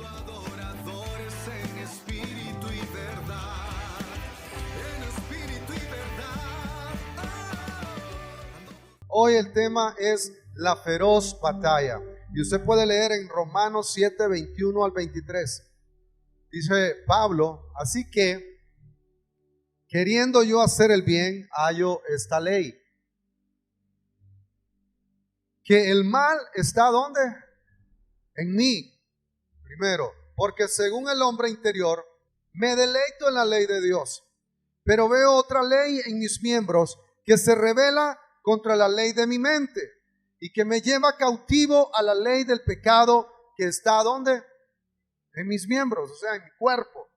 adoradores en espíritu y verdad. En espíritu y verdad. Hoy el tema es la feroz batalla. Y usted puede leer en Romanos 7, 21 al 23. Dice Pablo: así que, queriendo yo hacer el bien, hallo esta ley, que el mal está ¿dónde? En mí. Primero, porque según el hombre interior, me deleito en la ley de Dios, pero veo otra ley en mis miembros que se revela contra la ley de mi mente y que me lleva cautivo a la ley del pecado que está ¿dónde? En mis miembros, o sea, en mi cuerpo.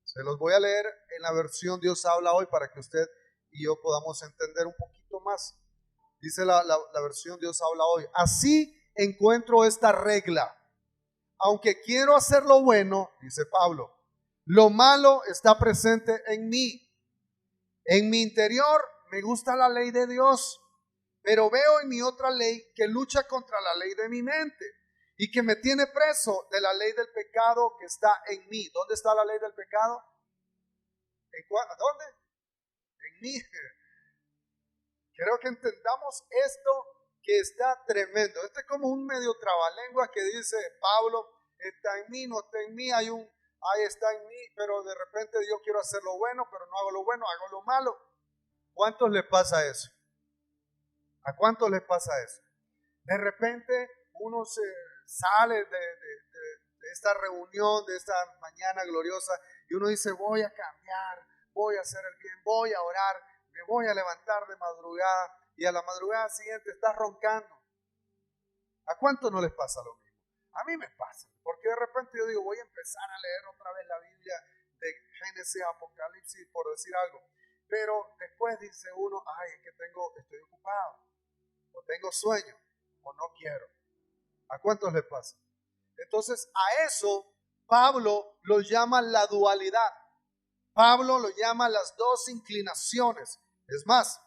Se los voy a leer en la versión Dios habla hoy para que usted y yo podamos entender un poquito más. Dice la versión Dios habla hoy: así encuentro esta regla. Aunque quiero hacer lo bueno, dice Pablo, lo malo está presente en mí. En mi interior me gusta la ley de Dios, pero veo en mi otra ley que lucha contra la ley de mi mente y que me tiene preso de la ley del pecado que está en mí. ¿Dónde está la ley del pecado? ¿Dónde? En mí. Quiero que entendamos esto, que está tremendo. Este es como un medio trabalengua que dice Pablo: está en mí, no está en mí, ahí está en mí, pero de repente yo quiero hacer lo bueno, pero no hago lo bueno, hago lo malo. ¿Cuántos les pasa eso? ¿A cuántos les pasa eso? De repente uno se sale de esta reunión, de esta mañana gloriosa, y uno dice: voy a cambiar, voy a hacer el bien, voy a orar, me voy a levantar de madrugada, y a la madrugada siguiente estás roncando. ¿A cuántos no les pasa lo mismo? A mí me pasa, porque de repente yo digo: voy a empezar a leer otra vez la Biblia de Génesis, Apocalipsis, por decir algo. Pero después dice uno: ay, es que estoy ocupado, o tengo sueño, o no quiero. ¿A cuántos les pasa? Entonces a eso Pablo lo llama la dualidad. Pablo lo llama las dos inclinaciones. Es más,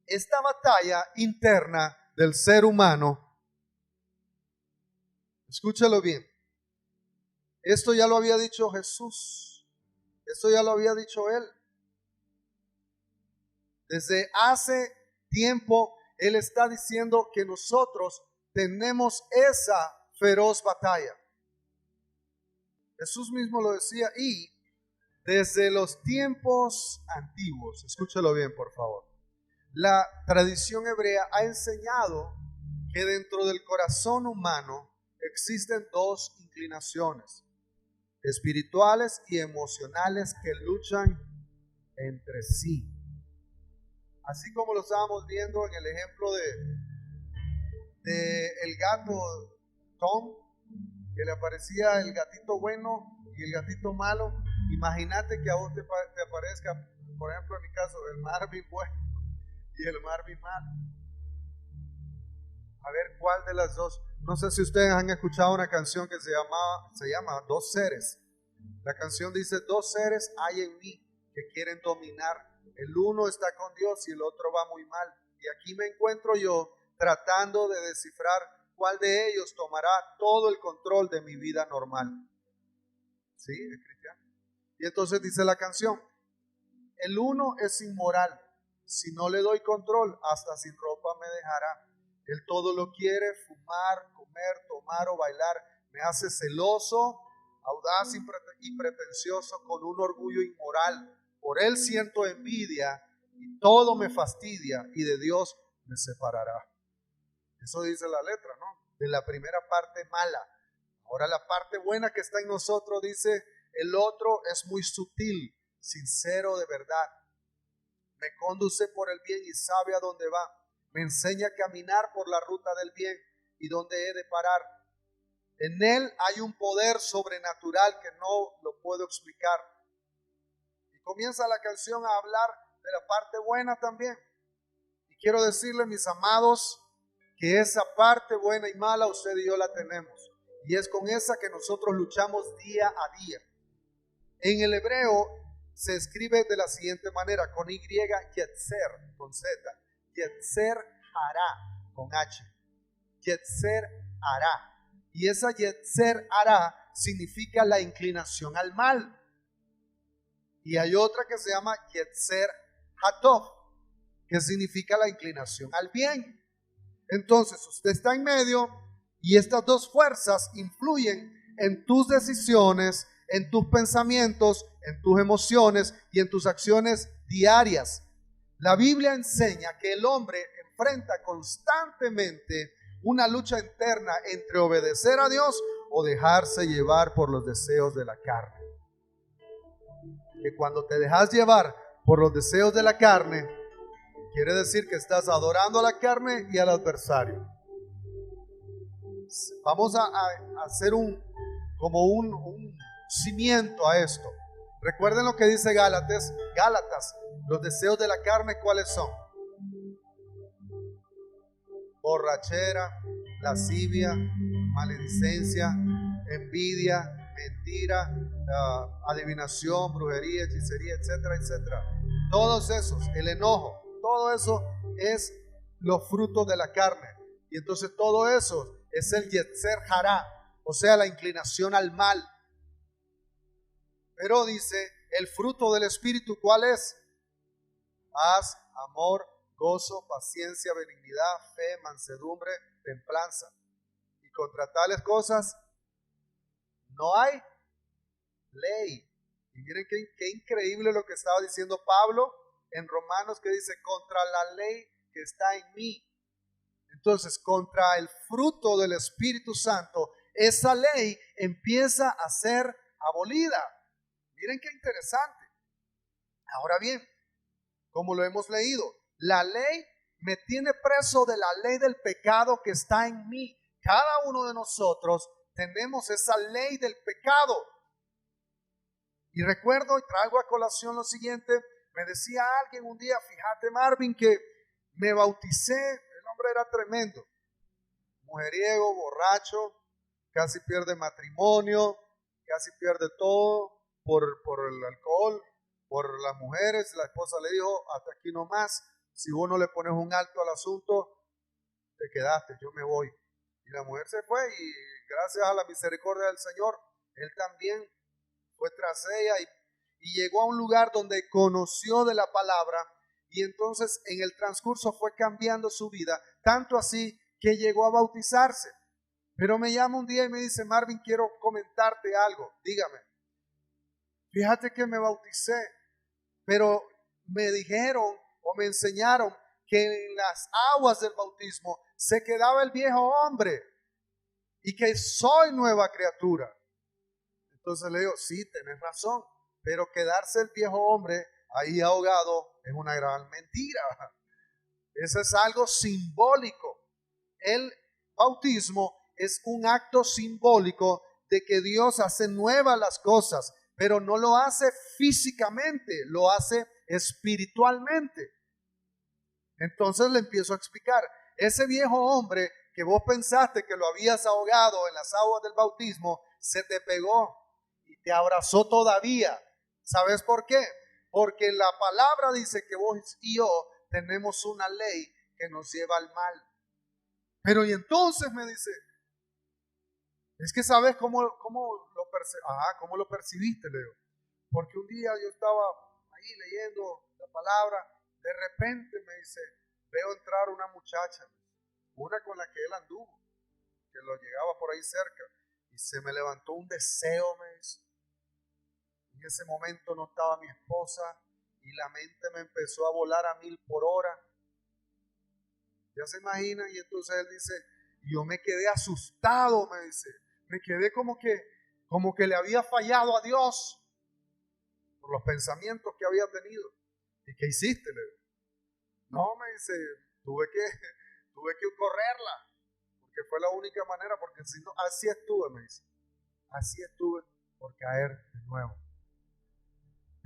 esta batalla interna del ser humano, escúchalo bien, esto ya lo había dicho Jesús, esto ya lo había dicho Él. Desde hace tiempo Él está diciendo que nosotros tenemos esa feroz batalla. Jesús mismo lo decía, y desde los tiempos antiguos, escúchalo bien por favor, la tradición hebrea ha enseñado que dentro del corazón humano existen dos inclinaciones, espirituales y emocionales, que luchan entre sí. Así como lo estábamos viendo en el ejemplo de el gato Tom, que le aparecía el gatito bueno y el gatito malo. Imagínate que a vos te aparezca, por ejemplo en mi caso, el Marvin bueno y el Marvin malo. A ver cuál de las dos. No sé si ustedes han escuchado una canción que se llama Dos Seres. La canción dice: dos seres hay en mí que quieren dominar. El uno está con Dios y el otro va muy mal. Y aquí me encuentro yo tratando de descifrar cuál de ellos tomará todo el control de mi vida normal. ¿Sí? ¿Es cristiano? Y entonces dice la canción: el uno es inmoral. Si no le doy control, hasta sin ropa me dejará. Él todo lo quiere: fumar, comer, tomar o bailar. Me hace celoso, audaz y pretencioso, con un orgullo inmoral. Por él siento envidia y todo me fastidia, y de Dios me separará. Eso dice la letra, ¿no? De la primera parte mala. Ahora la parte buena que está en nosotros dice: el otro es muy sutil, sincero de verdad. Me conduce por el bien y sabe a dónde va. Me enseña a caminar por la ruta del bien y dónde he de parar. En él hay un poder sobrenatural que no lo puedo explicar. Y comienza la canción a hablar de la parte buena también. Y quiero decirle, mis amados, que esa parte buena y mala usted y yo la tenemos. Y es con esa que nosotros luchamos día a día. En el hebreo se escribe de la siguiente manera, con Y, Yetzer, con Z. Yetzer hará, con H. Yetzer hará. Y esa Yetzer Hará significa la inclinación al mal. Y hay otra que se llama Yetzer Hatov, que significa la inclinación al bien. Entonces usted está en medio y estas dos fuerzas influyen en tus decisiones, en tus pensamientos, en tus emociones y en tus acciones diarias. La Biblia enseña que el hombre enfrenta constantemente una lucha interna entre obedecer a Dios o dejarse llevar por los deseos de la carne. Que cuando te dejas llevar por los deseos de la carne, quiere decir que estás adorando a la carne y al adversario. Vamos a hacer un cimiento a esto. Recuerden lo que dice Gálatas, los deseos de la carne, ¿cuáles son? Borrachera, lascivia, maledicencia, envidia, mentira, adivinación, brujería, hechicería, etcétera, etcétera. Todos esos, el enojo, todo eso es los frutos de la carne. Y entonces todo eso es el Yetzer Hará, o sea, la inclinación al mal. Pero dice, el fruto del Espíritu, ¿cuál es? Paz, amor, gozo, paciencia, benignidad, fe, mansedumbre, templanza. Y contra tales cosas no hay ley. Y miren qué increíble lo que estaba diciendo Pablo en Romanos, que dice, contra la ley que está en mí. Entonces, contra el fruto del Espíritu Santo, esa ley empieza a ser abolida. Miren qué interesante. Ahora bien, como lo hemos leído, la ley me tiene preso de la ley del pecado que está en mí. Cada uno de nosotros tenemos esa ley del pecado. Y recuerdo y traigo a colación lo siguiente. Me decía alguien un día, fíjate Marvin, que me bauticé. El hombre era tremendo. Mujeriego, borracho, casi pierde matrimonio, casi pierde todo por el alcohol, por las mujeres. La esposa le dijo, hasta aquí nomás, si vos no le pones un alto al asunto, te quedaste, yo me voy. Y la mujer se fue y gracias a la misericordia del Señor, él también fue tras ella y llegó a un lugar donde conoció de la palabra y entonces en el transcurso fue cambiando su vida, tanto así que llegó a bautizarse. Pero me llama un día y me dice, Marvin, quiero comentarte algo, dígame. Fíjate que me bauticé, pero me dijeron o me enseñaron que en las aguas del bautismo se quedaba el viejo hombre y que soy nueva criatura. Entonces le digo, sí, tenés razón, pero quedarse el viejo hombre ahí ahogado es una gran mentira. Eso es algo simbólico. El bautismo es un acto simbólico de que Dios hace nuevas las cosas, pero no lo hace físicamente, lo hace espiritualmente. Entonces le empiezo a explicar, ese viejo hombre que vos pensaste que lo habías ahogado en las aguas del bautismo, se te pegó y te abrazó todavía. ¿Sabes por qué? Porque la palabra dice que vos y yo tenemos una ley que nos lleva al mal. Pero y entonces me dice, es que sabes cómo lo percibiste, Leo. Porque un día yo estaba ahí leyendo la palabra, de repente me dice, veo entrar una muchacha, una con la que él anduvo, que lo llegaba por ahí cerca, y se me levantó un deseo, me dice. En ese momento no estaba mi esposa y la mente me empezó a volar a 1000 por hora. Ya se imagina, y entonces él dice, yo me quedé asustado, me dice, me quedé como que le había fallado a Dios por los pensamientos que había tenido. ¿Y qué hiciste? Le digo. No, me dice, tuve que correrla, porque fue la única manera, porque si no, así estuve, me dice, así estuve por caer de nuevo.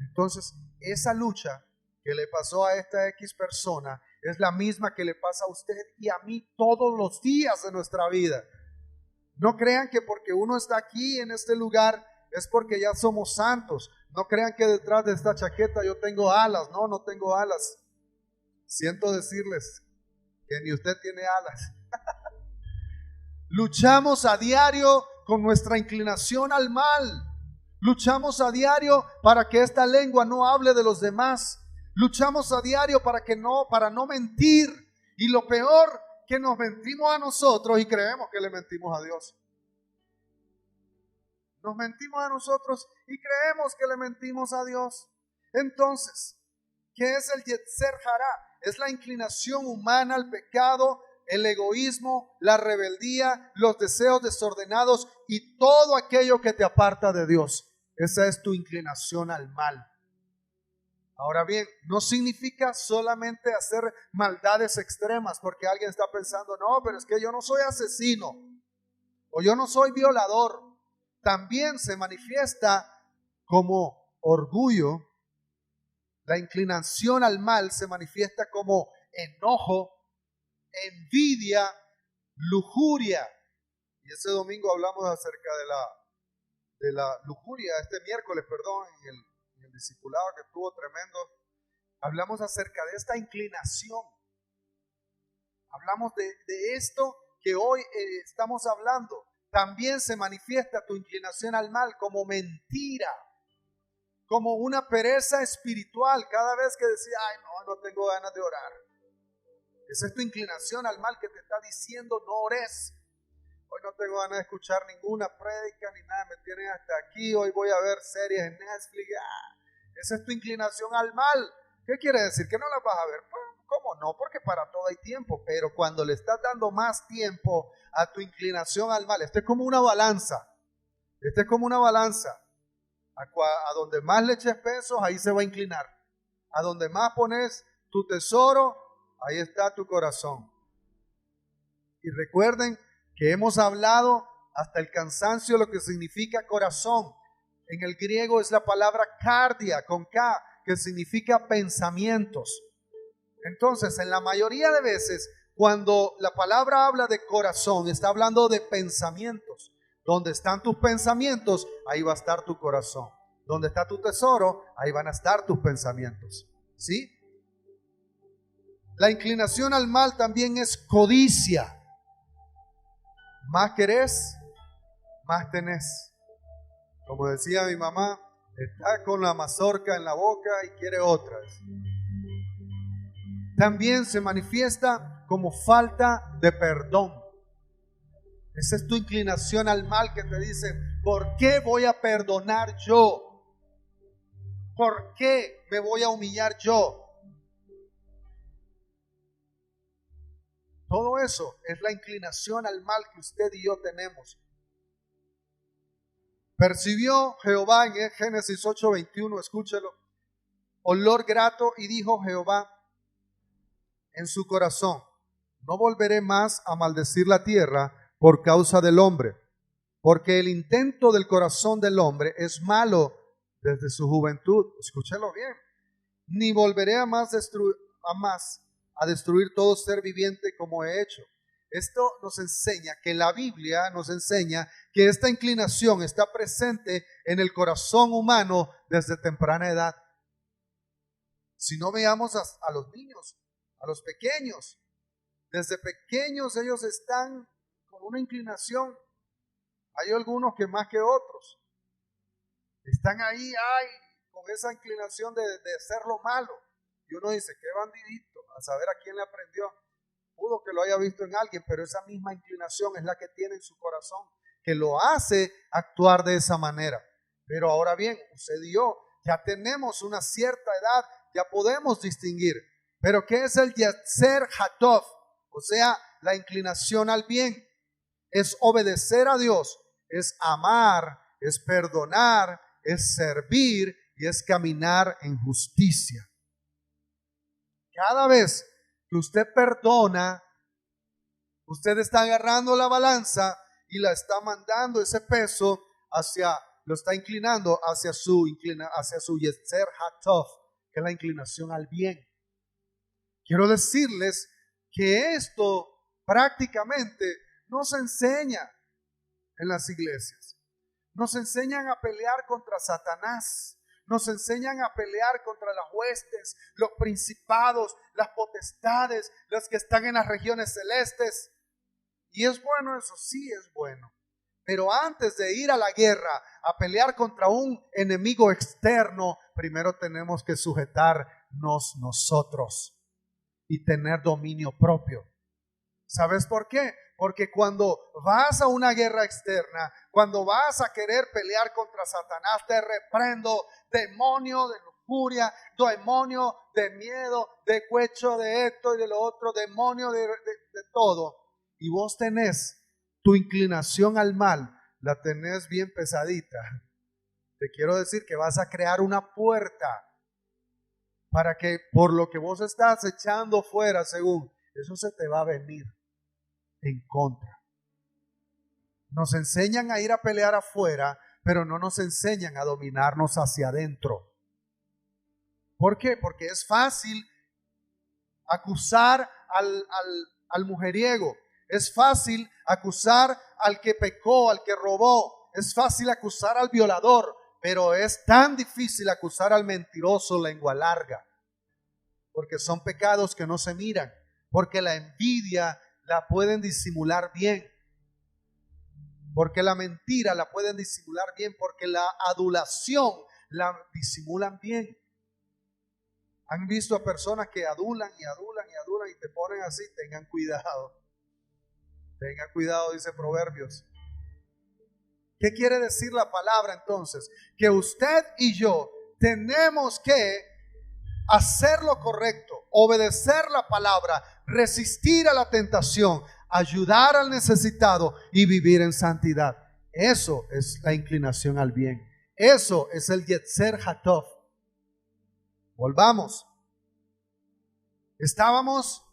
Entonces, esa lucha que le pasó a esta X persona es la misma que le pasa a usted y a mí todos los días de nuestra vida. No crean que porque uno está aquí en este lugar es porque ya somos santos. No crean que detrás de esta chaqueta yo tengo alas. No, no tengo alas. Siento decirles que ni usted tiene alas. Luchamos a diario con nuestra inclinación al mal. Luchamos a diario para que esta lengua no hable de los demás. Luchamos a diario para no mentir. Y lo peor, que nos mentimos a nosotros y creemos que le mentimos a Dios. Nos mentimos a nosotros y creemos que le mentimos a Dios. Entonces, ¿qué es el Yetzer Hará? Es la inclinación humana al pecado, el egoísmo, la rebeldía, los deseos desordenados y todo aquello que te aparta de Dios. Esa es tu inclinación al mal. Ahora bien, no significa solamente hacer maldades extremas, porque alguien está pensando, no, pero es que yo no soy asesino o yo no soy violador. También se manifiesta como orgullo. La inclinación al mal se manifiesta como enojo, envidia, lujuria. Y ese domingo hablamos acerca de la lujuria, este miércoles, perdón, en el discipulado que estuvo tremendo. Hablamos acerca de esta inclinación. Hablamos de esto que hoy estamos hablando. También se manifiesta tu inclinación al mal como mentira, como una pereza espiritual. Cada vez que decís, ay no tengo ganas de orar. Esa es tu inclinación al mal que te está diciendo no ores. Hoy no tengo ganas de escuchar ninguna prédica ni nada, me tienen hasta aquí, hoy voy a ver series en Netflix. Esa es tu inclinación al mal. ¿Qué quiere decir? ¿Que no las vas a ver? ¿Cómo no? Porque para todo hay tiempo, pero cuando le estás dando más tiempo a tu inclinación al mal, esto es como una balanza. Esto es como una balanza. A donde más le eches pesos, ahí se va a inclinar. A donde más pones tu tesoro, ahí está tu corazón. Y recuerden que hemos hablado hasta el cansancio lo que significa corazón. En el griego es la palabra cardia, con K, que significa pensamientos. Entonces, en la mayoría de veces, cuando la palabra habla de corazón, está hablando de pensamientos. Donde están tus pensamientos, ahí va a estar tu corazón. Donde está tu tesoro, ahí van a estar tus pensamientos. ¿Sí? La inclinación al mal también es codicia. Más querés, más tenés. Como decía mi mamá, está con la mazorca en la boca y quiere otras. También se manifiesta como falta de perdón. Esa es tu inclinación al mal que te dice, ¿por qué voy a perdonar yo? ¿Por qué me voy a humillar yo? Todo eso es la inclinación al mal que usted y yo tenemos. Percibió Jehová en Génesis 8:21, escúchelo, olor grato, y dijo Jehová en su corazón, no volveré más a maldecir la tierra por causa del hombre, porque el intento del corazón del hombre es malo desde su juventud. Escúchelo bien. Ni volveré a más a destruir todo ser viviente como he hecho. Esto nos enseña que la Biblia nos enseña que esta inclinación está presente en el corazón humano desde temprana edad. Si no, veamos a los niños, a los pequeños. Desde pequeños ellos están con una inclinación. Hay algunos que más que otros. Están ahí, con esa inclinación de hacer lo malo. Y uno dice, qué bandidito, a saber a quién le aprendió. Pudo que lo haya visto en alguien, pero esa misma inclinación es la que tiene en su corazón, que lo hace actuar de esa manera. Pero ahora bien, usted y yo ya tenemos una cierta edad, ya podemos distinguir. Pero ¿qué es el Yetzer Hatov? O sea, la inclinación al bien. Es obedecer a Dios, es amar, es perdonar, es servir y es caminar en justicia. Cada vez que usted perdona, usted está agarrando la balanza y la está mandando ese peso lo está inclinando hacia su Yetzer Hatov, que es la inclinación al bien. Quiero decirles que esto prácticamente no se enseña en las iglesias. Nos enseñan a pelear contra Satanás. Nos enseñan a pelear contra las huestes, los principados, las potestades, los que están en las regiones celestes. Y es bueno eso, sí es bueno. Pero antes de ir a la guerra, a pelear contra un enemigo externo, primero tenemos que sujetarnos nosotros y tener dominio propio. ¿Sabes por qué? Porque cuando vas a una guerra externa, cuando vas a querer pelear contra Satanás, te reprendo, demonio de lujuria, demonio de miedo, de cuecho, de esto y de lo otro, demonio de todo. Y vos tenés tu inclinación al mal, la tenés bien pesadita. Te quiero decir que vas a crear una puerta para que por lo que vos estás echando fuera, según, eso se te va a venir en contra. Nos enseñan a ir a pelear afuera, pero no nos enseñan a dominarnos hacia adentro. ¿Por qué? Porque es fácil acusar al mujeriego, es fácil acusar al que pecó, al que robó, es fácil acusar al violador, pero es tan difícil acusar al mentiroso, lengua larga, porque son pecados que no se miran, porque la envidia la pueden disimular bien, porque la mentira la pueden disimular bien, porque la adulación la disimulan bien. ¿Han visto a personas que adulan y adulan y adulan y te ponen así? Tengan cuidado. Tengan cuidado, dice Proverbios. ¿Qué quiere decir la palabra entonces? Que usted y yo tenemos que hacer lo correcto, obedecer la palabra, resistir a la tentación, ayudar al necesitado y vivir en santidad. Eso es la inclinación al bien. Eso es el Yetzer Hatov. Volvamos. Estábamos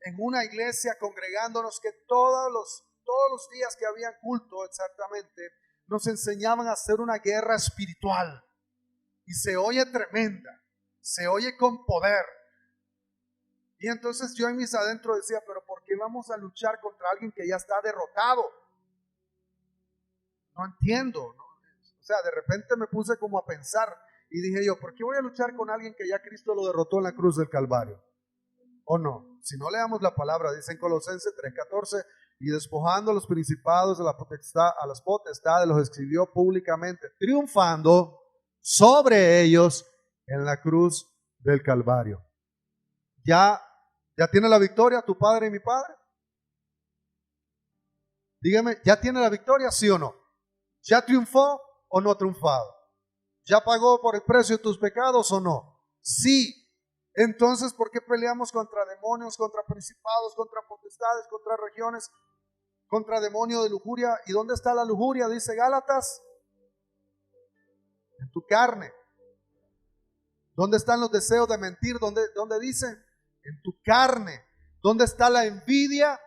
en una iglesia congregándonos que todos los días que había culto exactamente nos enseñaban a hacer una guerra espiritual. Y se oye tremenda. Se oye con poder. Y entonces yo en mis adentro decía, pero ¿por qué vamos a luchar contra alguien que ya está derrotado? No entiendo, ¿no? O sea, de repente me puse como a pensar y dije yo, ¿por qué voy a luchar con alguien que ya Cristo lo derrotó en la cruz del Calvario? ¿O no? Si no leamos la palabra, dice en Colosenses 3:14, y despojando a los principados de la potestad, a las potestades, los escribió públicamente, triunfando sobre ellos en la cruz del Calvario. ¿Ya tiene la victoria tu padre y mi padre? Dígame, ¿ya tiene la victoria, sí o no? ¿Ya triunfó o no ha triunfado? ¿Ya pagó por el precio de tus pecados o no? Sí. Entonces, ¿por qué peleamos contra demonios, contra principados, contra potestades, contra regiones, contra demonio de lujuria? ¿Y dónde está la lujuria? Dice Gálatas. En tu carne. ¿Dónde están los deseos de mentir? ¿Dónde dice? En tu carne. ¿Dónde está la envidia?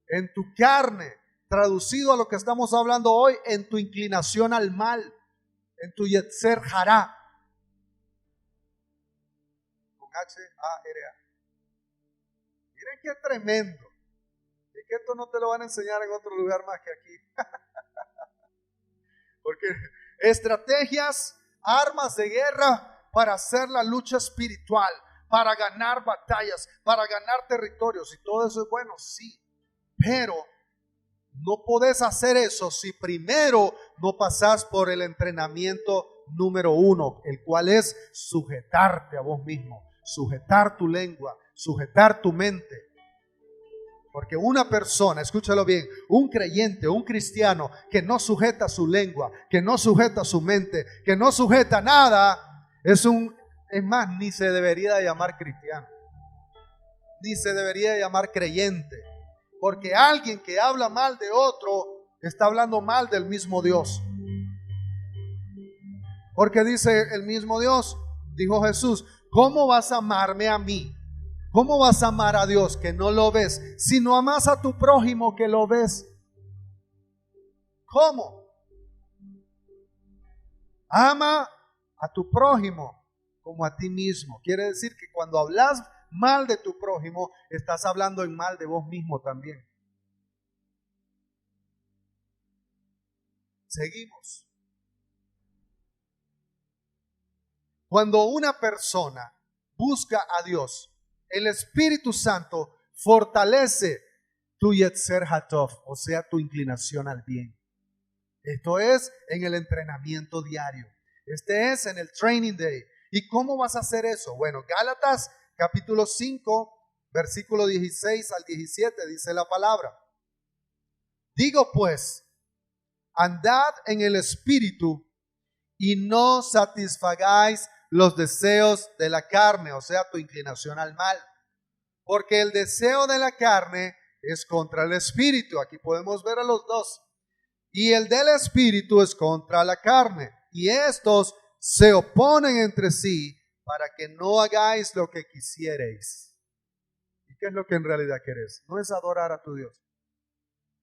En tu carne. Traducido a lo que estamos hablando hoy, en tu inclinación al mal, en tu Yetzer Hará. Con H-A-R-A. Miren qué tremendo. Y que esto no te lo van a enseñar en otro lugar más que aquí. Porque estrategias, armas de guerra para hacer la lucha espiritual, para ganar batallas, para ganar territorios, y todo eso es bueno, sí, pero no podés hacer eso si primero no pasás por el entrenamiento número 1, el cual es sujetarte a vos mismo, sujetar tu lengua, sujetar tu mente. Porque una persona, escúchalo bien, un creyente, un cristiano que no sujeta su lengua, que no sujeta su mente, que no sujeta nada, es más, ni se debería de llamar cristiano, ni se debería de llamar creyente, porque alguien que habla mal de otro está hablando mal del mismo Dios. Porque dice el mismo Dios, dijo Jesús, ¿cómo vas a amarme a mí? ¿Cómo vas a amar a Dios que no lo ves? Si no amas a tu prójimo que lo ves. ¿Cómo? Ama a tu prójimo como a ti mismo. Quiere decir que cuando hablas mal de tu prójimo, estás hablando en mal de vos mismo también. Seguimos. Cuando una persona busca a Dios, el Espíritu Santo fortalece tu Yetzer Hatov, o sea, tu inclinación al bien. Esto es en el entrenamiento diario. Este es en el training day. ¿Y cómo vas a hacer eso? Bueno, Gálatas capítulo 5, versículo 16 al 17 dice la palabra. Digo pues, andad en el Espíritu y no satisfagáis los deseos de la carne, o sea, tu inclinación al mal. Porque el deseo de la carne es contra el Espíritu. Aquí podemos ver a los dos. Y el del Espíritu es contra la carne. Y estos se oponen entre sí para que no hagáis lo que quisierais. ¿Y qué es lo que en realidad querés? No es adorar a tu Dios.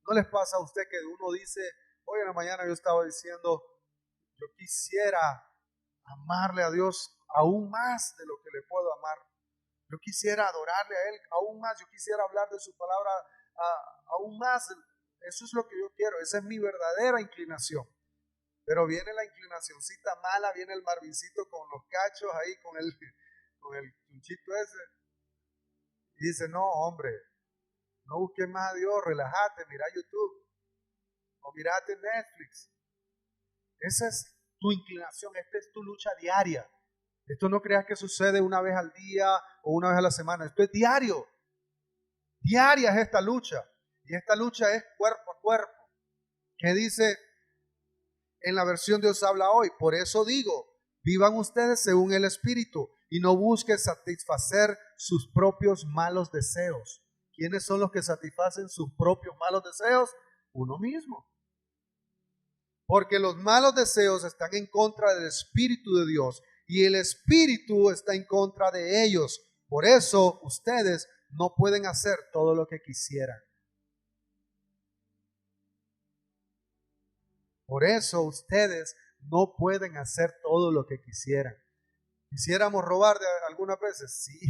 ¿No les pasa a usted que uno dice, hoy en la mañana yo estaba diciendo, yo quisiera amarle a Dios aún más de lo que le puedo amar? Yo quisiera adorarle a Él aún más, yo quisiera hablar de su palabra aún más. Eso es lo que yo quiero, esa es mi verdadera inclinación. Pero viene la inclinacioncita mala, viene el Marvincito con los cachos ahí, con el chunchito ese. Y dice, no hombre, no busques más a Dios, relájate, mira YouTube o mirate Netflix. Esa es tu inclinación, esta es tu lucha diaria. Esto no creas que sucede una vez al día o una vez a la semana, esto es diario. Diaria es esta lucha. Y esta lucha es cuerpo a cuerpo. ¿Qué dice en la versión Dios habla hoy? Por eso digo, vivan ustedes según el Espíritu y no busquen satisfacer sus propios malos deseos. ¿Quiénes son los que satisfacen sus propios malos deseos? Uno mismo. Porque los malos deseos están en contra del Espíritu de Dios y el Espíritu está en contra de ellos. Por eso ustedes no pueden hacer todo lo que quisieran. Por eso ustedes no pueden hacer todo lo que quisieran. ¿Quisiéramos robar algunas veces? Sí.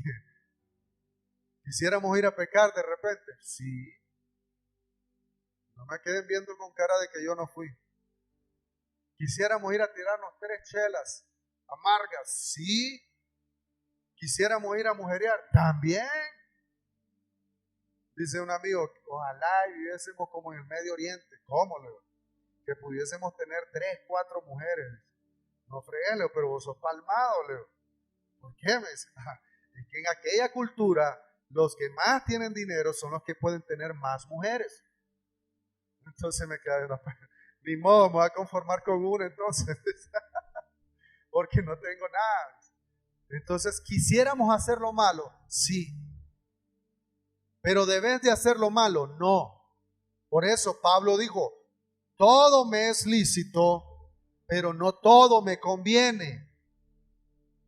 ¿Quisiéramos ir a pecar de repente? Sí. No me queden viendo con cara de que yo no fui. ¿Quisiéramos ir a tirarnos 3 chelas amargas? Sí. ¿Quisiéramos ir a mujerear? También. Dice un amigo, ojalá viviésemos como en el Medio Oriente. ¿Cómo, Leo? Que pudiésemos tener 3, 4 mujeres. No fregues, Leo, pero vos sos palmado, Leo. ¿Por qué? Me dice, es que en aquella cultura los que más tienen dinero son los que pueden tener más mujeres. Entonces me quedé, ni modo, me voy a conformar con una entonces, porque no tengo nada. Entonces, ¿quisiéramos hacer lo malo? Sí. Pero debes de hacer lo malo, no. Por eso Pablo dijo, todo me es lícito, pero no todo me conviene.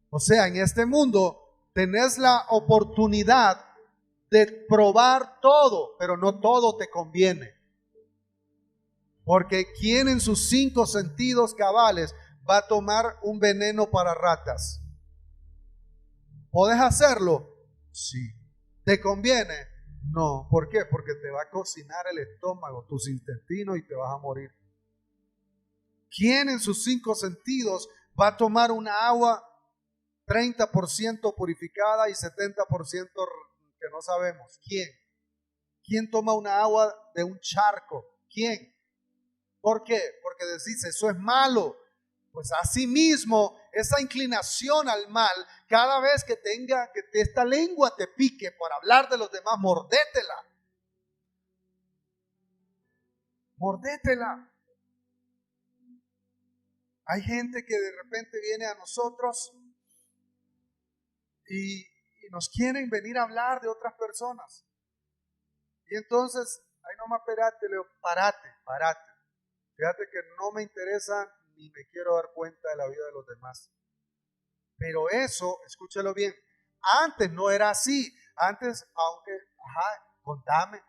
O sea, en este mundo tenés la oportunidad de probar todo, pero no todo te conviene. Porque ¿quién en sus 5 sentidos cabales va a tomar un veneno para ratas? ¿Podés hacerlo? Sí. ¿Te conviene? No. ¿Por qué? Porque te va a cocinar el estómago, tus intestinos y te vas a morir. ¿Quién en sus 5 sentidos va a tomar una agua 30% purificada y 70% que no sabemos? ¿Quién? ¿Quién toma una agua de un charco? ¿Quién? ¿Por qué? Porque decís, eso es malo. Pues asimismo, esa inclinación al mal, cada vez que esta lengua te pique por hablar de los demás, mordétela. Mordétela. Hay gente que de repente viene a nosotros y nos quieren venir a hablar de otras personas. Y entonces, ay nomás, espérate, Leo, parate. Fíjate que no me interesa ni me quiero dar cuenta de la vida de los demás. Pero eso, escúchalo bien, antes no era así. Antes, contame.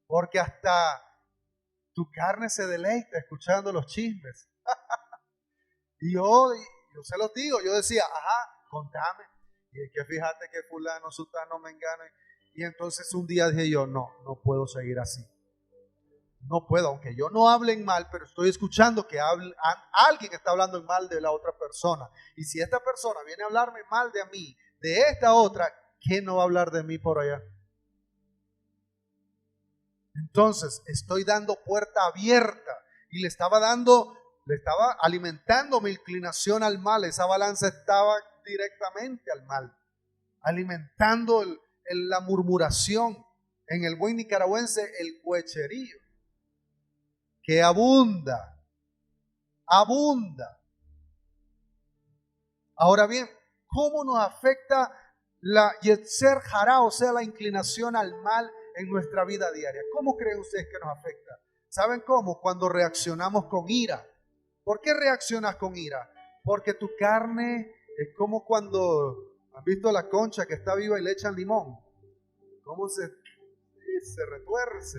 Porque hasta tu carne se deleita escuchando los chismes. Y yo se los digo, yo decía, contame. Y es que fíjate que fulano, sutano, mengano. Y entonces un día dije yo, no puedo seguir así. No puedo, aunque yo no hable en mal, pero estoy escuchando que alguien está hablando en mal de la otra persona. Y si esta persona viene a hablarme mal de mí, de esta otra, ¿quién no va a hablar de mí por allá? Entonces estoy dando puerta abierta y le estaba alimentando mi inclinación al mal. Esa balanza estaba directamente al mal, alimentando la murmuración, en el buen nicaragüense el cuecherío, que abunda. Ahora bien, ¿cómo nos afecta la Yetzer Hará, o sea, la inclinación al mal en nuestra vida diaria? ¿Cómo creen ustedes que nos afecta? ¿Saben cómo? Cuando reaccionamos con ira. ¿Por qué reaccionas con ira? Porque tu carne es como cuando has visto la concha que está viva y le echan limón. ¿Cómo se retuerce?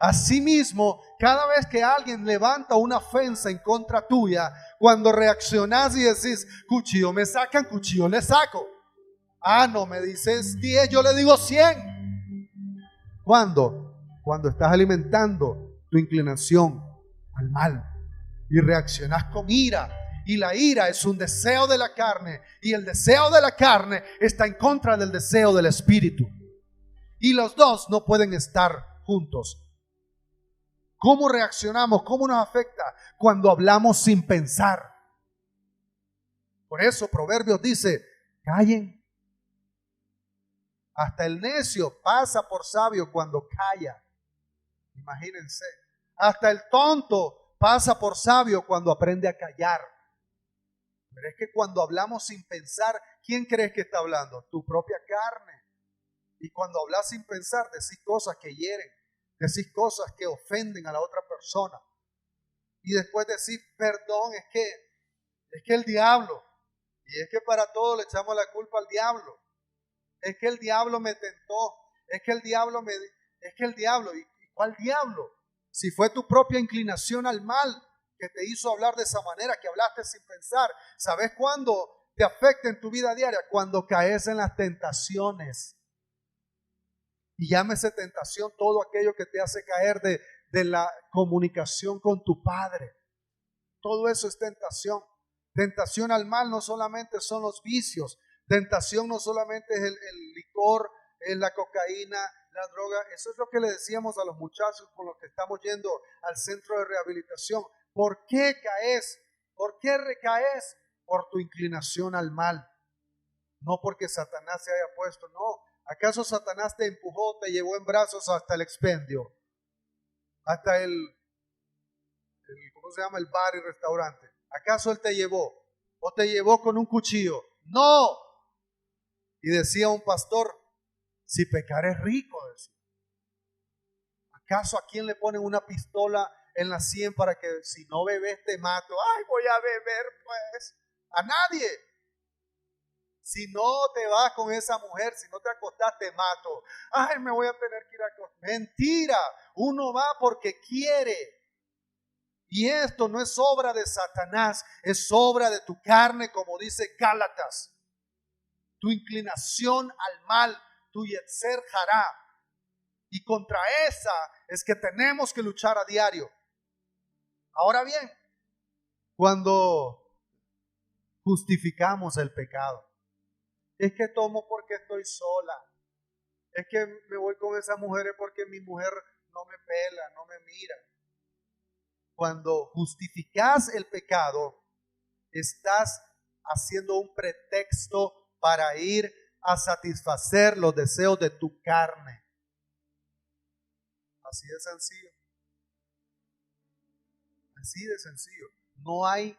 Asimismo, cada vez que alguien levanta una ofensa en contra tuya, cuando reaccionás y decís, cuchillo me sacan, cuchillo le saco. Ah, no, me dices 10, yo le digo 100. ¿Cuándo? Cuando estás alimentando tu inclinación al mal y reaccionás con ira. Y la ira es un deseo de la carne, y el deseo de la carne está en contra del deseo del espíritu. Y los dos no pueden estar juntos. ¿Cómo reaccionamos? ¿Cómo nos afecta? Cuando hablamos sin pensar. Por eso Proverbios dice, callen. Hasta el necio pasa por sabio cuando calla. Imagínense. Hasta el tonto pasa por sabio cuando aprende a callar. Pero es que cuando hablamos sin pensar, ¿quién crees que está hablando? Tu propia carne. Y cuando hablas sin pensar, decís cosas que hieren. Decís cosas que ofenden a la otra persona. Y después decís, perdón, es que el diablo. Y es que para todo le echamos la culpa al diablo. Es que el diablo me tentó. Es que el diablo. ¿Y cuál diablo? Si fue tu propia inclinación al mal que te hizo hablar de esa manera, que hablaste sin pensar. ¿Sabes cuándo te afecta en tu vida diaria? Cuando caes en las tentaciones. Y llámese tentación todo aquello que te hace caer de la comunicación con tu Padre. Todo eso es tentación. Tentación al mal no solamente son los vicios. Tentación no solamente es el licor, es la cocaína, la droga. Eso es lo que le decíamos a los muchachos con los que estamos yendo al centro de rehabilitación. ¿Por qué caes? ¿Por qué recaes? Por tu inclinación al mal. No porque Satanás se haya puesto, no. ¿Acaso Satanás te empujó, te llevó en brazos hasta el expendio? Hasta ¿cómo se llama? El bar y restaurante. ¿Acaso él te llevó? ¿O te llevó con un cuchillo? ¡No! Y decía un pastor, si pecar es rico, decía. ¿Acaso a quién le ponen una pistola en la sien para que si no bebes te mato? ¡Ay, voy a beber pues! A nadie. Si no te vas con esa mujer, si no te acostás, te mato. Ay, me voy a tener que ir a acostar. Mentira, uno va porque quiere. Y esto no es obra de Satanás, es obra de tu carne, como dice Gálatas. Tu inclinación al mal, tu Yetzer Hará. Y contra esa es que tenemos que luchar a diario. Ahora bien, cuando justificamos el pecado, es que tomo porque estoy sola. Es que me voy con esas mujeres porque mi mujer no me pela, no me mira. Cuando justificas el pecado, estás haciendo un pretexto para ir a satisfacer los deseos de tu carne. Así de sencillo. Así de sencillo. No hay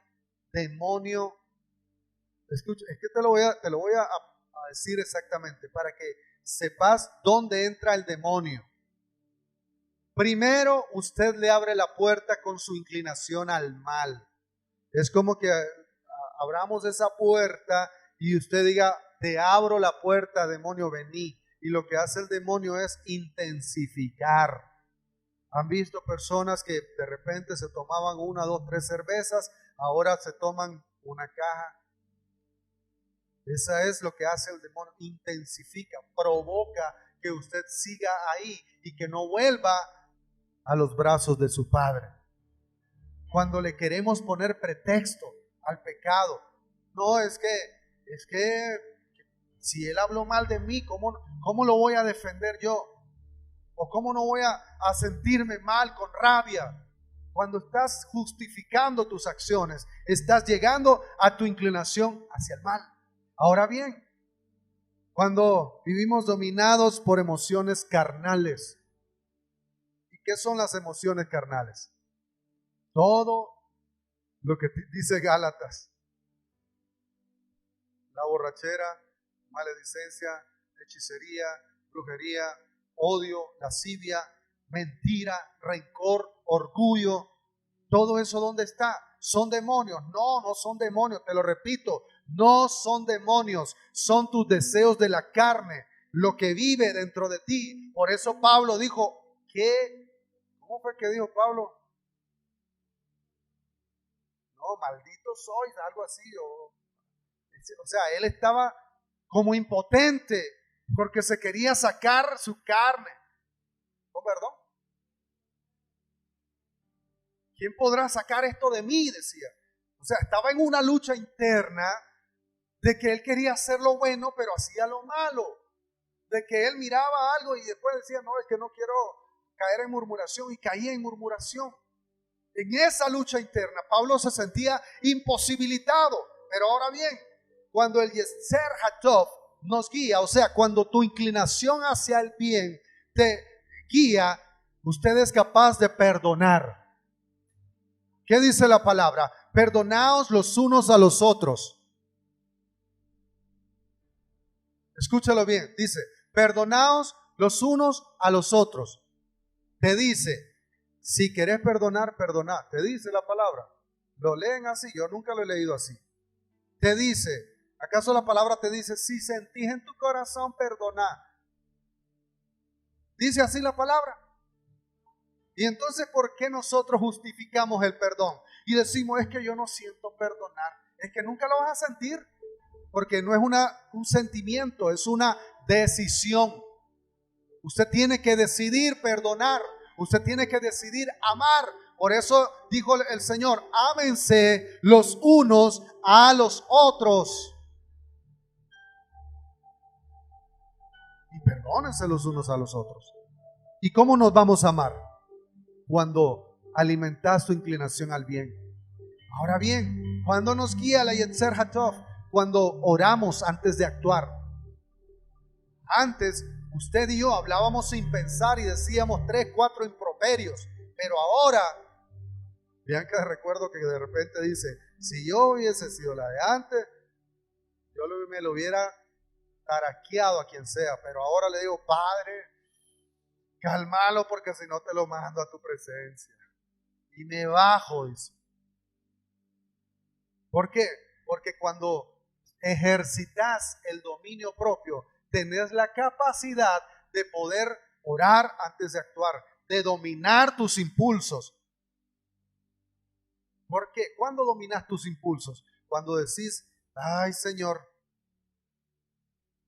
demonio. Escucha, es que te lo voy a decir exactamente para que sepas dónde entra el demonio. Primero, usted le abre la puerta con su inclinación al mal. Es como que abramos esa puerta y usted diga, te abro la puerta, demonio, vení. Y lo que hace el demonio es intensificar. ¿Han visto personas que de repente se tomaban 1, 2, 3 cervezas, ahora se toman una caja? Esa es lo que hace el demonio, intensifica, provoca que usted siga ahí y que no vuelva a los brazos de su Padre. Cuando le queremos poner pretexto al pecado, no, es que si él habló mal de mí, ¿cómo lo voy a defender yo? ¿O cómo no voy a sentirme mal con rabia? Cuando estás justificando tus acciones, estás llegando a tu inclinación hacia el mal. Ahora bien, cuando vivimos dominados por emociones carnales, ¿y qué son las emociones carnales? Todo lo que dice Gálatas: la borrachera, maledicencia, hechicería, brujería, odio, lascivia, mentira, rencor, orgullo. Todo eso, ¿dónde está? ¿Son demonios? No, no son demonios, te lo repito, no son demonios, son tus deseos de la carne, lo que vive dentro de ti. Por eso Pablo dijo, ¿cómo fue que dijo Pablo? No, maldito sois, algo así. O sea, él estaba como impotente porque se quería sacar su carne. ¿Oh, perdón? ¿Quién podrá sacar esto de mí? Decía. O sea, estaba en una lucha interna de que él quería hacer lo bueno, pero hacía lo malo. De que él miraba algo y después decía, no, es que no quiero caer en murmuración, y caía en murmuración. En esa lucha interna, Pablo se sentía imposibilitado. Pero ahora bien, cuando el Yetzer Hatov nos guía, o sea, cuando tu inclinación hacia el bien te guía, usted es capaz de perdonar. ¿Qué dice la palabra? Perdonaos los unos a los otros. Escúchalo bien, dice, perdonaos los unos a los otros. Te dice, si querés perdonar, perdonad. Te dice la palabra. Lo leen así, yo nunca lo he leído así. Te dice, ¿acaso la palabra te dice, si sentís en tu corazón, perdonad? Dice así la palabra. Y entonces, ¿por qué nosotros justificamos el perdón? Y decimos, es que yo no siento perdonar. Es que nunca lo vas a sentir. Porque no es un sentimiento, es una decisión. Usted tiene que decidir perdonar. Usted tiene que decidir amar. Por eso dijo el Señor, ámense los unos a los otros. Y perdónense los unos a los otros. ¿Y cómo nos vamos a amar? Cuando alimentas tu inclinación al bien. Ahora bien, cuando nos guía la Yetzer Hatov, cuando oramos antes de actuar. Antes, usted y yo hablábamos sin pensar y decíamos 3, 4 improperios, pero ahora, Bianca, recuerdo que de repente dice, si yo hubiese sido la de antes, yo me lo hubiera taraqueado a quien sea, pero ahora le digo, Padre, cálmalo porque si no te lo mando a tu presencia. Y me bajo, dice. ¿Por qué? Porque cuando ejercitas el dominio propio, tenés la capacidad de poder orar antes de actuar, de dominar tus impulsos. ¿Por qué? ¿Cuándo dominas tus impulsos? Cuando decís, ay Señor,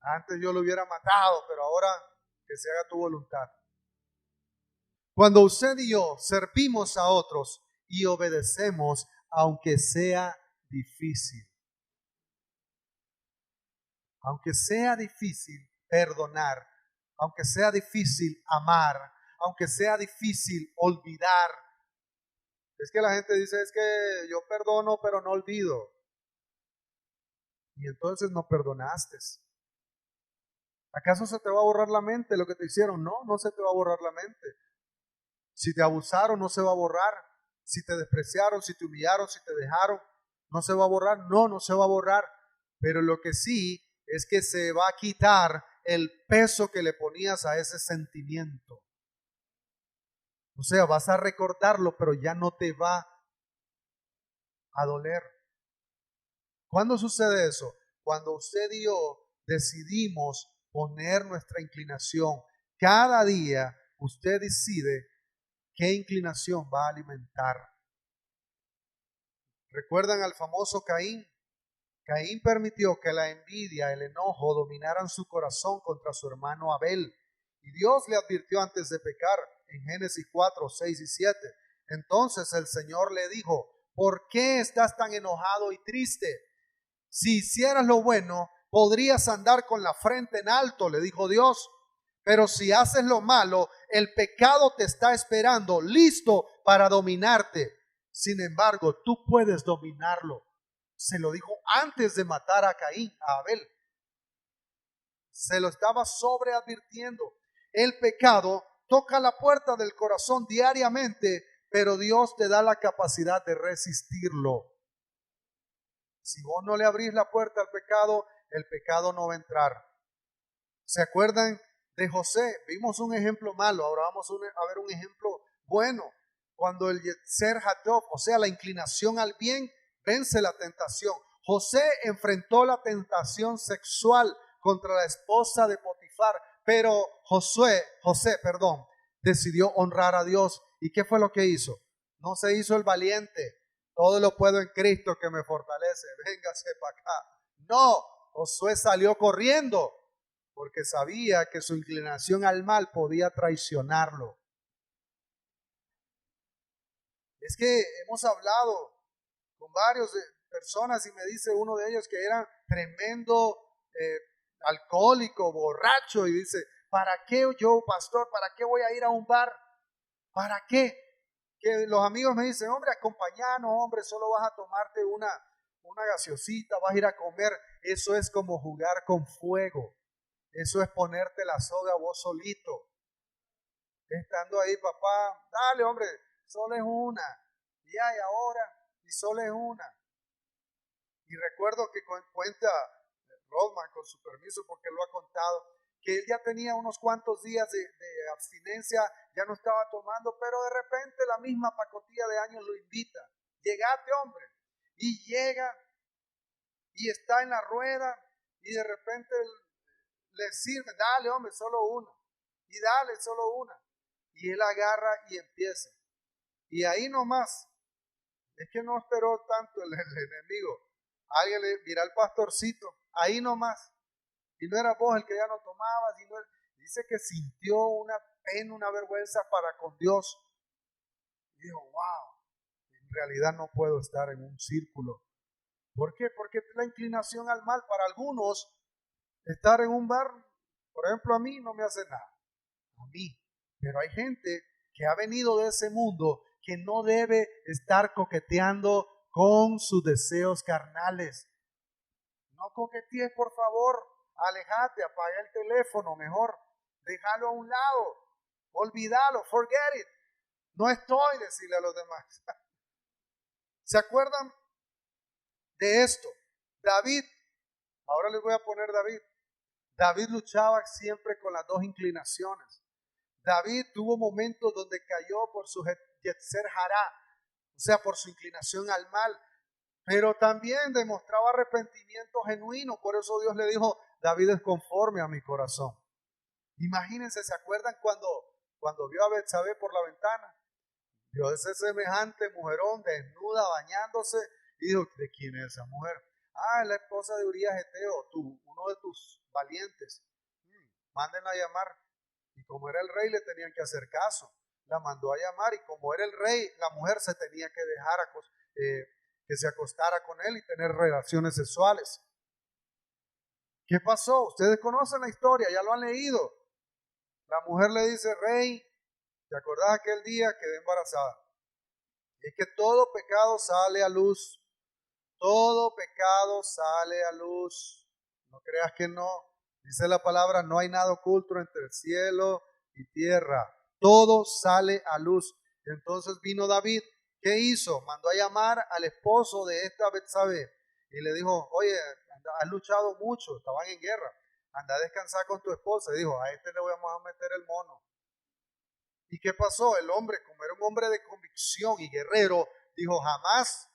antes yo lo hubiera matado, pero ahora que se haga tu voluntad. Cuando usted y yo servimos a otros y obedecemos, aunque sea difícil. Aunque sea difícil perdonar, aunque sea difícil amar, aunque sea difícil olvidar. Es que la gente dice, es que yo perdono pero no olvido. Y entonces no perdonaste. ¿Acaso se te va a borrar la mente lo que te hicieron? No, no se te va a borrar la mente. Si te abusaron, no se va a borrar. Si te despreciaron, si te humillaron, si te dejaron, no se va a borrar. No, no se va a borrar. Pero lo que sí es que se va a quitar el peso que le ponías a ese sentimiento. O sea, vas a recordarlo, pero ya no te va a doler. ¿Cuándo sucede eso? Cuando usted y yo decidimos poner nuestra inclinación. Cada día usted decide qué inclinación va a alimentar. ¿Recuerdan al famoso Caín? Caín permitió que la envidia, el enojo dominaran su corazón contra su hermano Abel. Y Dios le advirtió antes de pecar en Génesis 4, 6 y 7. Entonces el Señor le dijo, ¿por qué estás tan enojado y triste? Si hicieras lo bueno, podrías andar con la frente en alto, le dijo Dios. Pero si haces lo malo, el pecado te está esperando, listo para dominarte. Sin embargo, tú puedes dominarlo. Se lo dijo antes de matar a Caín, a Abel. Se lo estaba sobreadvirtiendo. El pecado toca la puerta del corazón diariamente, pero Dios te da la capacidad de resistirlo. Si vos no le abrís la puerta al pecado, el pecado no va a entrar. ¿Se acuerdan de José? Vimos un ejemplo malo, ahora vamos a ver un ejemplo bueno. Cuando el Yetzer Hatov, o sea, la inclinación al bien, vence la tentación. José enfrentó la tentación sexual contra la esposa de Potifar, pero José, decidió honrar a Dios. ¿Y qué fue lo que hizo? No se hizo el valiente. Todo lo puedo en Cristo que me fortalece. Véngase para acá. No, Josué salió corriendo porque sabía que su inclinación al mal podía traicionarlo. Es que hemos hablado con varias personas y me dice uno de ellos que era tremendo alcohólico, borracho, y dice, ¿para qué yo, pastor? ¿Para qué voy a ir a un bar? ¿Para qué? Que los amigos me dicen, hombre, acompañanos, hombre, solo vas a tomarte una gaseosita, vas a ir a comer. Eso es como jugar con fuego. Eso es ponerte la soga vos solito. Estando ahí, papá, dale, hombre, solo es una. Y ahora, y solo es una. Y recuerdo que cuenta Rodman, con su permiso, porque lo ha contado, que él ya tenía unos cuantos días de abstinencia, ya no estaba tomando, pero de repente la misma pacotilla de años lo invita. Llegate, hombre. Y llega y está en la rueda y de repente le sirve, dale, hombre, solo una. Y dale, solo una. Y él agarra y empieza. Y ahí nomás, es que no esperó tanto el enemigo. Alguien le mira al pastorcito, ahí nomás. Y no era vos el que ya no tomabas. Dice que sintió una pena, una vergüenza para con Dios. Y dijo, wow, en realidad no puedo estar en un círculo. ¿Por qué? Porque la inclinación al mal para algunos, estar en un bar, por ejemplo, a mí no me hace nada. A mí. Pero hay gente que ha venido de ese mundo que no debe estar coqueteando con sus deseos carnales. No coquetees, por favor. Alejate, apaga el teléfono mejor. Déjalo a un lado. Olvídalo, forget it. No estoy, decirle a los demás. ¿Se acuerdan de esto? David, ahora les voy a poner David. David luchaba siempre con las dos inclinaciones. David tuvo momentos donde cayó por su Yetzer Hará, o sea, por su inclinación al mal, pero también demostraba arrepentimiento genuino. Por eso Dios le dijo, David es conforme a mi corazón. Imagínense, ¿se acuerdan cuando vio a Betsabé por la ventana? Vio ese semejante mujerón desnuda, bañándose, y dijo, ¿de quién es esa mujer? Ah, es la esposa de Urías Eteo, uno de tus valientes. Mándenla a llamar. Y como era el rey, le tenían que hacer caso. La mandó a llamar y como era el rey, la mujer se tenía que dejar que se acostara con él y tener relaciones sexuales. ¿Qué pasó? Ustedes conocen la historia, ya lo han leído. La mujer le dice, rey, ¿te acordás aquel día? Quedé embarazada. Es que todo pecado sale a luz. Todo pecado sale a luz. No creas que no. Dice la palabra, no hay nada oculto entre el cielo y tierra. Todo sale a luz. Entonces vino David. ¿Qué hizo? Mandó a llamar al esposo de esta Betsabé y le dijo, oye, has luchado mucho, estaban en guerra. Anda a descansar con tu esposa. Y dijo, a este le vamos a meter el mono. ¿Y qué pasó? El hombre, como era un hombre de convicción y guerrero, dijo, jamás.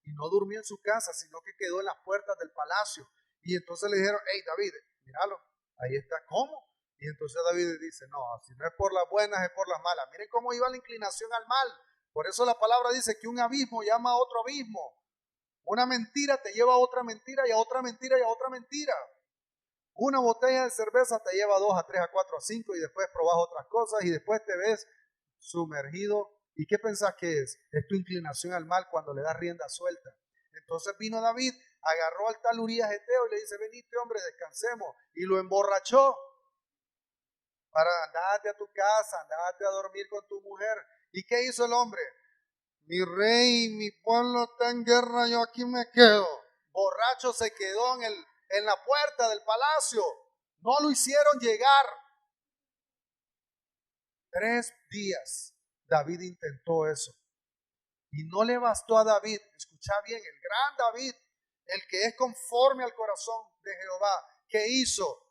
Y no durmió en su casa, sino que quedó en las puertas del palacio. Y entonces le dijeron, hey David, míralo, ahí está, ¿cómo? Y entonces David dice, no, si no es por las buenas, es por las malas. Miren cómo iba la inclinación al mal. Por eso la palabra dice que un abismo llama a otro abismo. Una mentira te lleva a otra mentira y a otra mentira y a otra mentira. Una botella de cerveza te lleva a 2, a 3, a 4, a 5 y después probas otras cosas y después te ves sumergido. ¿Y qué pensás que es? Es tu inclinación al mal cuando le das rienda suelta. Entonces vino David, agarró al tal Urías Eteo y le dice, venite hombre, descansemos. Y lo emborrachó. para andarte a tu casa, andarte a dormir con tu mujer. ¿Y qué hizo el hombre? Mi rey, mi pueblo está en guerra, yo aquí me quedo. Borracho se quedó en la puerta del palacio. No lo hicieron llegar. 3 días David intentó eso. Y no le bastó a David. Escucha bien, el gran David, el que es conforme al corazón de Jehová. ¿Qué hizo?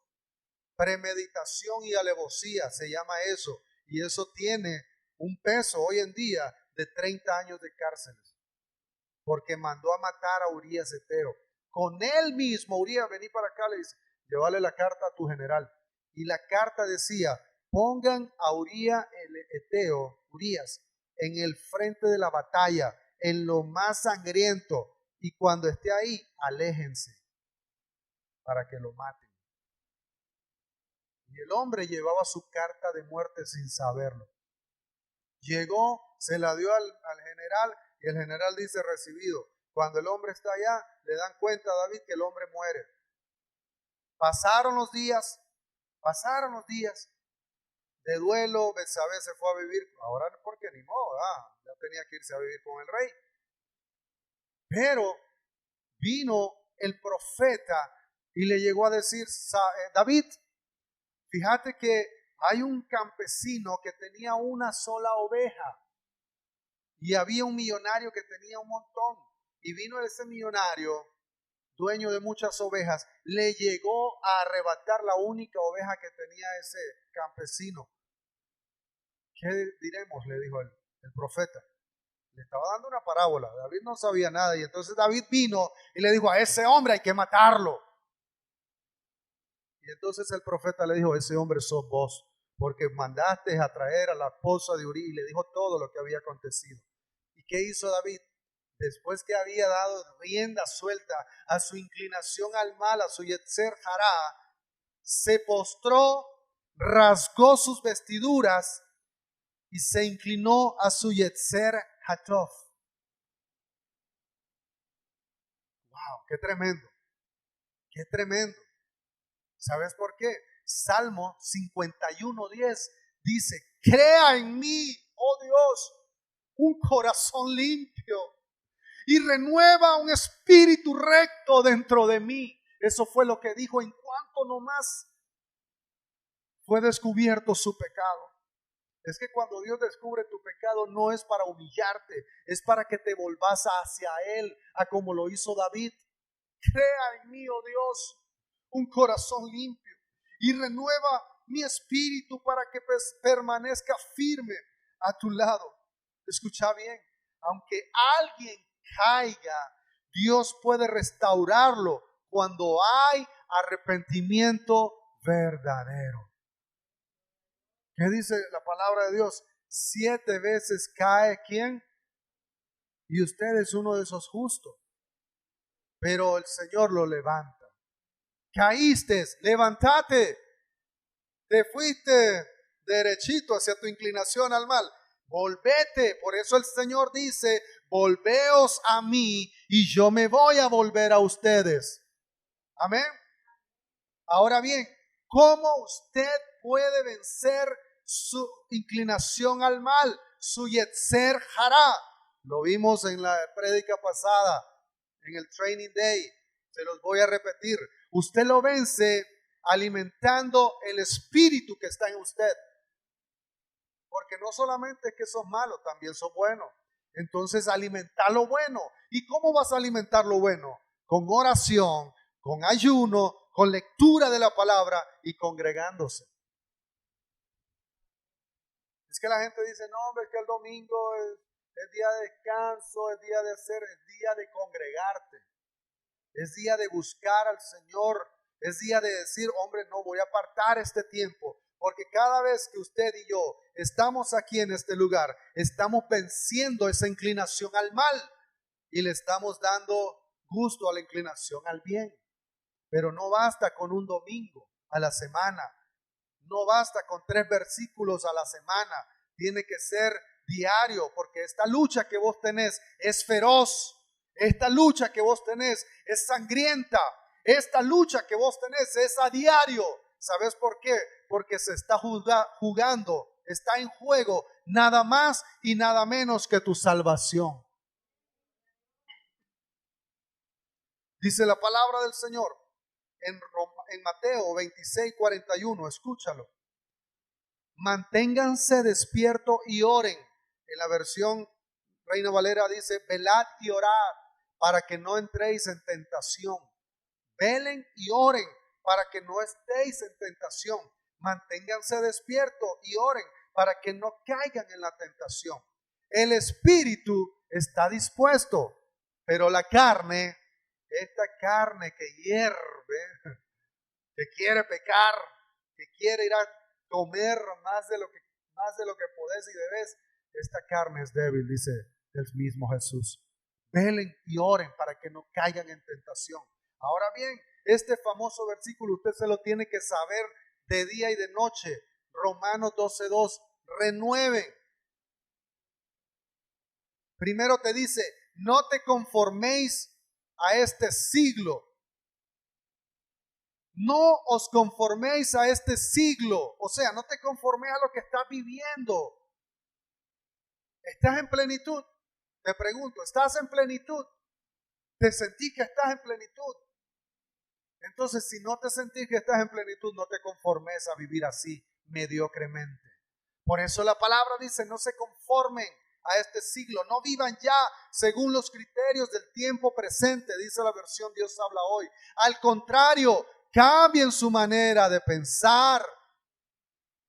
Premeditación y alevosía, se llama eso. Y eso tiene un peso hoy en día de 30 años de cárcel. Porque mandó a matar a Urías Eteo. Con él mismo, Urías, vení para acá, le dice, llévale la carta a tu general. Y la carta decía, pongan a Urías el Eteo, Urías, en el frente de la batalla, en lo más sangriento. Y cuando esté ahí, aléjense para que lo maten. Y el hombre llevaba su carta de muerte sin saberlo. Llegó, se la dio al general y el general dice recibido. Cuando el hombre está allá, le dan cuenta a David que el hombre muere. Pasaron los días de duelo. Betsabé se fue a vivir, ahora porque ni modo, ya tenía que irse a vivir con el rey. Pero vino el profeta y le llegó a decir, David, fíjate que hay un campesino que tenía una sola oveja y había un millonario que tenía un montón. Y vino ese millonario, dueño de muchas ovejas, le llegó a arrebatar la única oveja que tenía ese campesino. ¿Qué diremos? Le dijo el profeta. Le estaba dando una parábola. David no sabía nada. Y entonces David vino y le dijo, a ese hombre hay que matarlo. Y entonces el profeta le dijo, ese hombre sos vos, porque mandaste a traer a la esposa de Urí, y le dijo todo lo que había acontecido. ¿Y qué hizo David? Después que había dado rienda suelta a su inclinación al mal, a su Yetzer Hará, se postró, rasgó sus vestiduras y se inclinó a su Yetzer Hatov. Wow, qué tremendo, qué tremendo. ¿Sabes por qué? Salmo 51:10 dice, crea en mí, oh Dios, un corazón limpio y renueva un espíritu recto dentro de mí. Eso fue lo que dijo en cuanto nomás fue descubierto su pecado. Es que cuando Dios descubre tu pecado no es para humillarte, es para que te volvas hacia Él, a como lo hizo David. Crea en mí, oh Dios, un corazón limpio y renueva mi espíritu para que permanezca firme a tu lado. Escucha bien, aunque alguien caiga, Dios puede restaurarlo cuando hay arrepentimiento verdadero. ¿Qué dice la palabra de Dios? 7 veces cae ¿quién? Y usted es uno de esos justos, pero el Señor lo levanta. Caíste, levántate. Te fuiste derechito hacia tu inclinación al mal. Volvete. Por eso el Señor dice, volveos a mí y yo me voy a volver a ustedes. Amén. Ahora bien, ¿cómo usted puede vencer su inclinación al mal? Su Yetzer Hará. Lo vimos en la prédica pasada, en el Training Day. Se los voy a repetir. Usted lo vence alimentando el espíritu que está en usted. Porque no solamente es que sos malo, también sos bueno. Entonces alimenta lo bueno. ¿Y cómo vas a alimentar lo bueno? Con oración, con ayuno, con lectura de la palabra y congregándose. Es que la gente dice, no hombre, es que el domingo es día de descanso, es día de hacer, es día de congregarte. Es día de buscar al Señor. Es día de decir, hombre, no voy a apartar este tiempo. Porque cada vez que usted y yo estamos aquí en este lugar, estamos venciendo esa inclinación al mal y le estamos dando gusto a la inclinación al bien. Pero no basta con un domingo a la semana. No basta con 3 versículos a la semana. Tiene que ser diario, porque esta lucha que vos tenés es feroz. Esta lucha que vos tenés es sangrienta. Esta lucha que vos tenés es a diario. ¿Sabes por qué? Porque se está jugando, está en juego nada más y nada menos que tu salvación. Dice la palabra del Señor en Mateo 26:41, escúchalo. Manténganse despiertos y oren. En la versión Reina Valera dice, velad y orad para que no entréis en tentación. Velen y oren para que no estéis en tentación. Manténganse despiertos y oren para que no caigan en la tentación. El espíritu está dispuesto, pero la carne, esta carne que hierve, que quiere pecar, que quiere ir a comer más de lo que podés y debes, esta carne es débil, dice el mismo Jesús. Velen y oren para que no caigan en tentación. Ahora bien, este famoso versículo usted se lo tiene que saber de día y de noche. Romanos 12:2, renueven. Primero te dice, no te conforméis a este siglo. No os conforméis a este siglo. O sea, no te conformes a lo que estás viviendo. ¿Estás en plenitud? Te pregunto, ¿estás en plenitud? ¿Te sentís que estás en plenitud? Entonces, si no te sentís que estás en plenitud, no te conformes a vivir así, mediocremente. Por eso la palabra dice, no se conformen a este siglo, no vivan ya según los criterios del tiempo presente, dice la versión Dios habla hoy. Al contrario, cambien su manera de pensar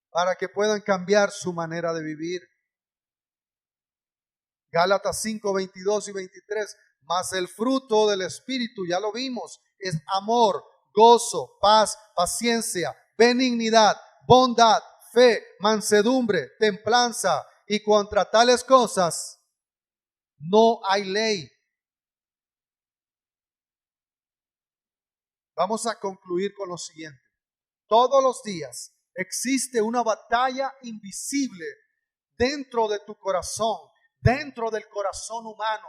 para que puedan cambiar su manera de vivir. Gálatas 5:22 y 23. Mas el fruto del Espíritu, ya lo vimos, es amor, gozo, paz, paciencia, benignidad, bondad, fe, mansedumbre, templanza, y contra tales cosas no hay ley. Vamos a concluir con lo siguiente. Todos los días existe una batalla invisible dentro de tu corazón, dentro del corazón humano.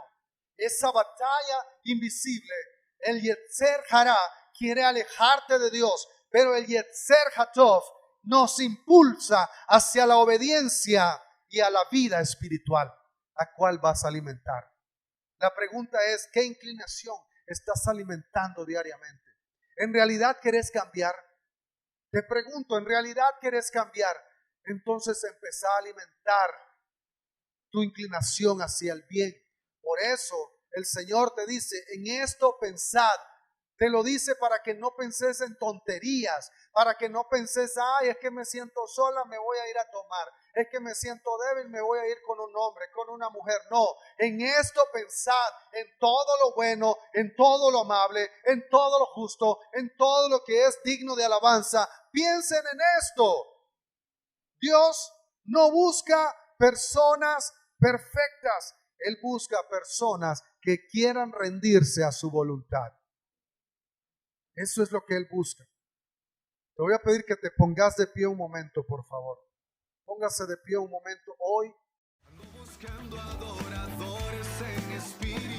Esa batalla invisible, el Yetzer Hará quiere alejarte de Dios, pero el Yetzer Hatov nos impulsa hacia la obediencia y a la vida espiritual, ¿a cuál vas a alimentar? La pregunta es, ¿qué inclinación estás alimentando diariamente? ¿En realidad querés cambiar? Te pregunto, ¿en realidad querés cambiar? Entonces empezá a alimentar tu inclinación hacia el bien. Por eso el Señor te dice, en esto pensad. Te lo dice para que no penses en tonterías, para que no penses, ay, es que me siento sola, me voy a ir a tomar. Es que me siento débil, me voy a ir con un hombre, con una mujer. No, en esto pensad, en todo lo bueno, en todo lo amable, en todo lo justo, en todo lo que es digno de alabanza. Piensen en esto. Dios no busca personas perfectas. Él busca personas que quieran rendirse a su voluntad. Eso es lo que Él busca. Te voy a pedir que te pongas de pie un momento, por favor. Póngase de pie un momento hoy. Ando buscando adoradores en espíritu